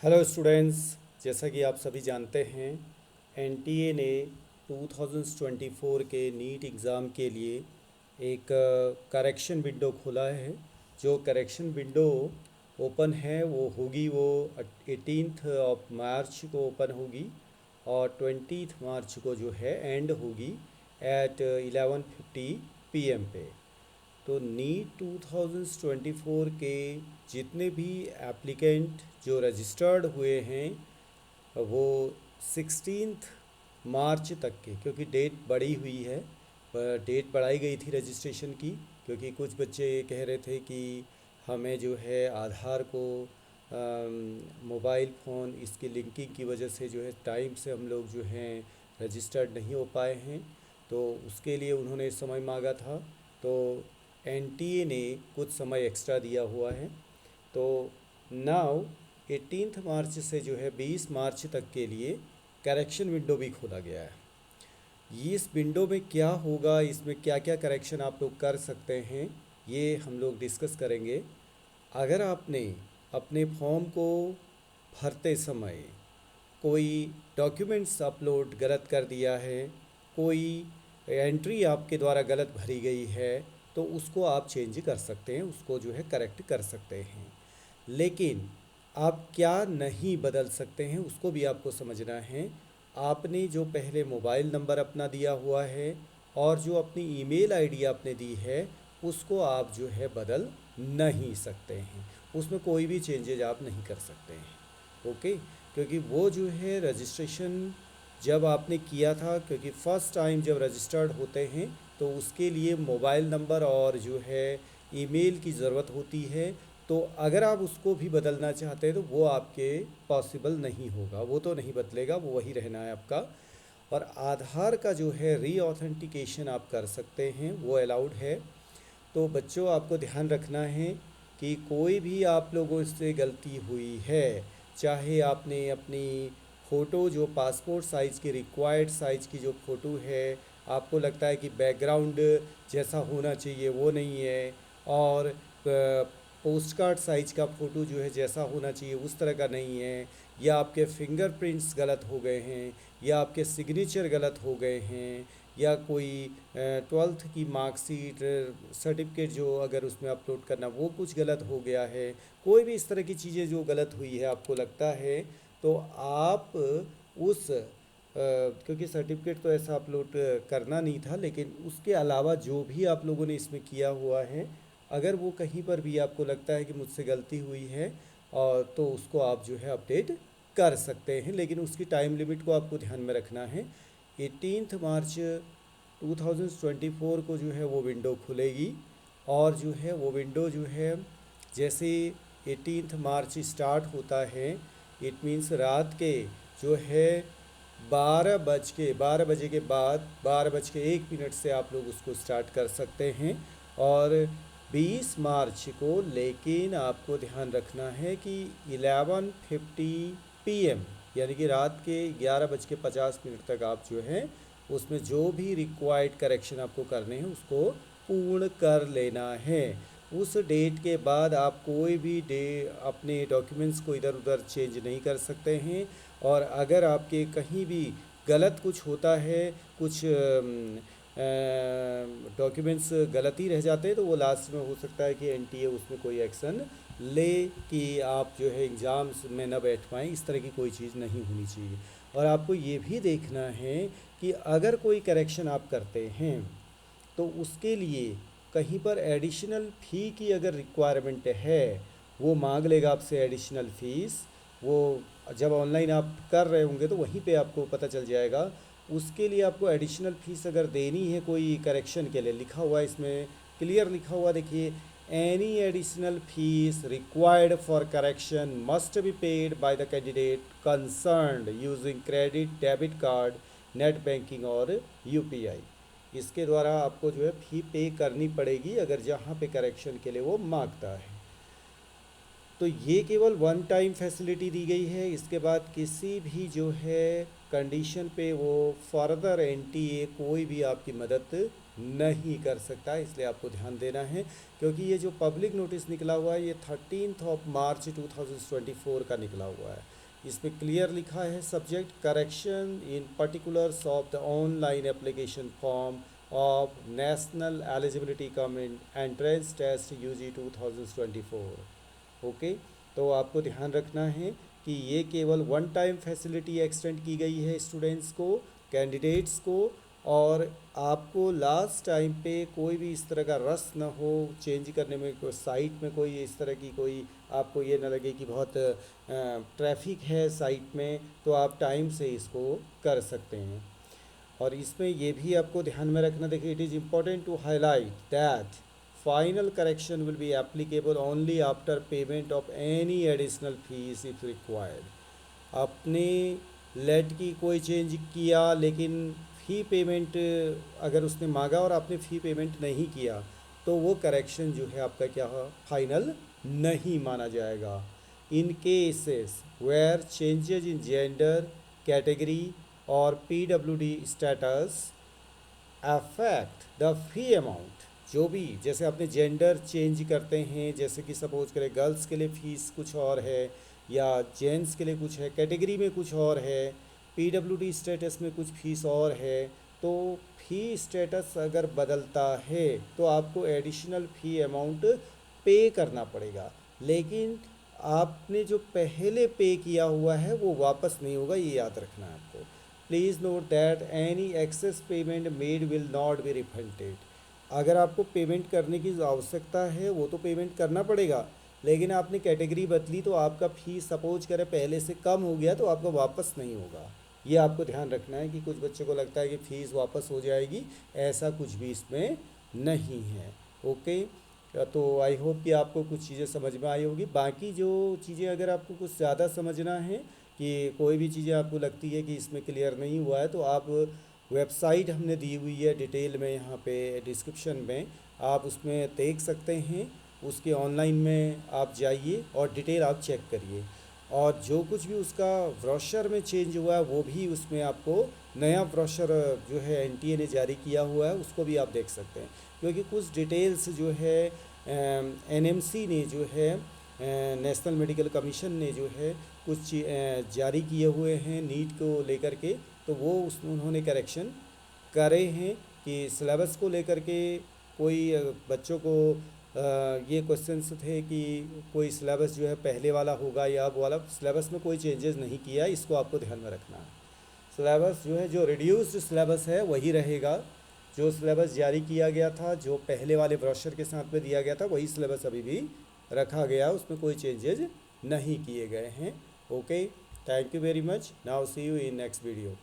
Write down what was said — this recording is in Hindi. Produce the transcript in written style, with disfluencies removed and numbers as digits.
हेलो स्टूडेंट्स, जैसा कि आप सभी जानते हैं एनटीए ने 2024 के नीट एग्ज़ाम के लिए एक करेक्शन विंडो खोला है। जो करेक्शन विंडो ओपन है वो 18th ऑफ मार्च को ओपन होगी और 20th मार्च को जो है एंड होगी एट 11:50 पीएम पे। तो नीट 2024 के जितने भी एप्लीकेंट जो रजिस्टर्ड हुए हैं वो 16th मार्च तक के, क्योंकि डेट बढ़ी हुई है, डेट बढ़ाई गई थी रजिस्ट्रेशन की, क्योंकि कुछ बच्चे ये कह रहे थे कि हमें जो है आधार को मोबाइल फ़ोन इसकी लिंकिंग की वजह से जो है टाइम से हम लोग जो हैं रजिस्टर्ड नहीं हो पाए हैं, तो उसके लिए उन्होंने समय मांगा था। तो एनटीए ने कुछ समय एक्स्ट्रा दिया हुआ है। तो नाउ 18th मार्च से जो है 20 मार्च तक के लिए करेक्शन विंडो भी खोला गया है। इस विंडो में क्या होगा, इसमें क्या क्या करेक्शन आप लोग कर सकते हैं, ये हम लोग डिस्कस करेंगे। अगर आपने अपने फॉर्म को भरते समय कोई डॉक्यूमेंट्स अपलोड गलत कर दिया है, कोई एंट्री आपके द्वारा गलत भरी गई है, तो उसको आप चेंज कर सकते हैं, उसको जो है करेक्ट कर सकते हैं। लेकिन आप क्या नहीं बदल सकते हैं उसको भी आपको समझना है। आपने जो पहले मोबाइल नंबर अपना दिया हुआ है और जो अपनी ईमेल आईडी आपने दी है उसको आप जो है बदल नहीं सकते हैं, उसमें कोई भी चेंजेज आप नहीं कर सकते हैं। ओके, क्योंकि वो जो है रजिस्ट्रेशन जब आपने किया था, क्योंकि फ़र्स्ट टाइम जब रजिस्टर्ड होते हैं तो उसके लिए मोबाइल नंबर और जो है ईमेल की ज़रूरत होती है। तो अगर आप उसको भी बदलना चाहते हैं तो वो आपके पॉसिबल नहीं होगा, वो तो नहीं बदलेगा, वो वही रहना है आपका। और आधार का जो है री ऑथेंटिकेशन आप कर सकते हैं, वो अलाउड है। तो बच्चों आपको ध्यान रखना है कि कोई भी आप लोगों से गलती हुई है, चाहे आपने अपनी फ़ोटो जो पासपोर्ट साइज़ की रिक्वायर्ड साइज़ की जो फ़ोटो है, आपको लगता है कि बैकग्राउंड जैसा होना चाहिए वो नहीं है, और पोस्ट कार्ड साइज़ का फ़ोटो जो है जैसा होना चाहिए उस तरह का नहीं है, या आपके फिंगरप्रिंट्स गलत हो गए हैं, या आपके सिग्नेचर गलत हो गए हैं, या कोई 12th की मार्कशीट सर्टिफिकेट जो अगर उसमें अपलोड करना वो कुछ गलत हो गया है, कोई भी इस तरह की चीज़ें जो गलत हुई है आपको लगता है, तो आप उस क्योंकि सर्टिफिकेट तो ऐसा अपलोड करना नहीं था, लेकिन उसके अलावा जो भी आप लोगों ने इसमें किया हुआ है, अगर वो कहीं पर भी आपको लगता है कि मुझसे गलती हुई है और तो उसको आप जो है अपडेट कर सकते हैं, लेकिन उसकी टाइम लिमिट को आपको ध्यान में रखना है। 18th मार्च 2024 को जो है वो विंडो खुलेगी, और जो है वो विंडो जो है जैसे 18th मार्च स्टार्ट होता है, इट मीन्स रात के जो है 12 बजे के बाद 12:01 से आप लोग उसको स्टार्ट कर सकते हैं। और 20 मार्च को लेकिन आपको ध्यान रखना है कि 11:50 पीएम, यानी कि रात के 11:50 तक आप जो है उसमें जो भी रिक्वायर्ड करेक्शन आपको करने हैं उसको पूर्ण कर लेना है। उस डेट के बाद आप कोई भी अपने डॉक्यूमेंट्स को इधर उधर चेंज नहीं कर सकते हैं। और अगर आपके कहीं भी गलत कुछ होता है, कुछ डॉक्यूमेंट्स गलती रह जाते हैं, तो वो लास्ट में हो सकता है कि एनटीए उसमें कोई एक्शन ले कि आप जो है एग्ज़ाम्स में न बैठ पाएँ, इस तरह की कोई चीज़ नहीं होनी चाहिए। और आपको ये भी देखना है कि अगर कोई करेक्शन आप करते हैं तो उसके लिए कहीं पर एडिशनल फ़ी की अगर रिक्वायरमेंट है, वो मांग लेगा आपसे एडिशनल फ़ीस। वो जब ऑनलाइन आप कर रहे होंगे तो वहीं पे आपको पता चल जाएगा। उसके लिए आपको एडिशनल फ़ीस अगर देनी है कोई करेक्शन के लिए, लिखा हुआ है इसमें, क्लियर लिखा हुआ देखिए, any additional fees required for correction must be paid by the candidate concerned using credit debit card net banking और यूपीआई। इसके द्वारा आपको जो है फ़ी पे करनी पड़ेगी अगर जहाँ पे करेक्शन के लिए वो मांगता है। तो ये केवल वन टाइम फैसिलिटी दी गई है, इसके बाद किसी भी जो है कंडीशन पे वो फर्दर एनटीए कोई भी आपकी मदद नहीं कर सकता, इसलिए आपको ध्यान देना है। क्योंकि ये जो पब्लिक नोटिस निकला हुआ है ये 13 मार्च 2024 का निकला हुआ है। इसमें क्लियर लिखा है subject correction in particulars of the online application form of national eligibility cum entrance test UG 2024। Okay, तो आपको ध्यान रखना है कि ये केवल वन टाइम फैसिलिटी एक्सटेंड की गई है स्टूडेंट्स को, कैंडिडेट्स को, और आपको लास्ट टाइम पे कोई भी इस तरह का रस ना हो चेंज करने में, कोई साइट में कोई इस तरह की कोई आपको ये ना लगे कि बहुत ट्रैफिक है साइट में, तो आप टाइम से इसको कर सकते हैं। और इसमें ये भी आपको ध्यान में रखना, देखिए it is important to highlight that final correction will be applicable only after payment of any additional fees if required. आपने लेट की कोई चेंज किया लेकिन फ़ी पेमेंट अगर उसने मांगा और आपने फ़ी पेमेंट नहीं किया तो वो करेक्शन जो है आपका क्या है, फाइनल नहीं माना जाएगा। In cases where changes in gender category और PWD status affect the fee amount, जो भी जैसे आपने जेंडर चेंज करते हैं, जैसे कि सपोज करें गर्ल्स के लिए फ़ीस कुछ और है या जेंट्स के लिए कुछ है, कैटेगरी में कुछ और है, PWD स्टेटस में कुछ फ़ीस और है, तो फ़ी स्टेटस अगर बदलता है तो आपको एडिशनल फ़ी अमाउंट पे करना पड़ेगा। लेकिन आपने जो पहले पे किया हुआ है वो वापस नहीं होगा, ये याद रखना है आपको। Please note that any access payment made will not be refunded. अगर आपको पेमेंट करने की आवश्यकता है वो तो पेमेंट करना पड़ेगा, लेकिन आपने कैटेगरी बदली तो आपका फ़ीस सपोज करें पहले से कम हो गया तो आपका वापस नहीं होगा। ये आपको ध्यान रखना है कि कुछ बच्चों को लगता है कि फ़ीस वापस हो जाएगी, ऐसा कुछ भी इसमें नहीं है। ओके, तो आई होप कि आपको कुछ चीज़ें समझ में आई होगी। बाकी जो चीज़ें अगर आपको कुछ ज़्यादा समझना है कि कोई भी चीज़ें आपको लगती है कि इसमें क्लियर नहीं हुआ है, तो आप वेबसाइट हमने दी हुई है डिटेल में यहाँ पे डिस्क्रिप्शन में, आप उसमें देख सकते हैं। उसके ऑनलाइन में आप जाइए और डिटेल आप चेक करिए, और जो कुछ भी उसका ब्रोशर में चेंज हुआ है वो भी उसमें आपको नया ब्रोशर जो है NTA ने जारी किया हुआ है उसको भी आप देख सकते हैं। क्योंकि कुछ डिटेल्स जो है NMC ने जो है नेशनल मेडिकल कमीशन ने जो है कुछ जारी किए हुए हैं नीट को लेकर के, तो वो उन्होंने करेक्शन करे हैं कि सिलेबस को लेकर के कोई बच्चों को ये क्वेश्चंस थे कि कोई सिलेबस जो है पहले वाला होगा या अब वाला। सिलेबस में कोई चेंजेस नहीं किया, इसको आपको ध्यान में रखना है। सिलेबस जो है जो रिड्यूस्ड सिलेबस है वही रहेगा, जो सिलेबस जारी किया गया था, जो पहले वाले ब्रोशर के साथ में दिया गया था, वही सिलेबस अभी भी रखा गया, उसमें कोई चेंजेज नहीं किए गए हैं। Okay, thank you very much. Now see you in next video.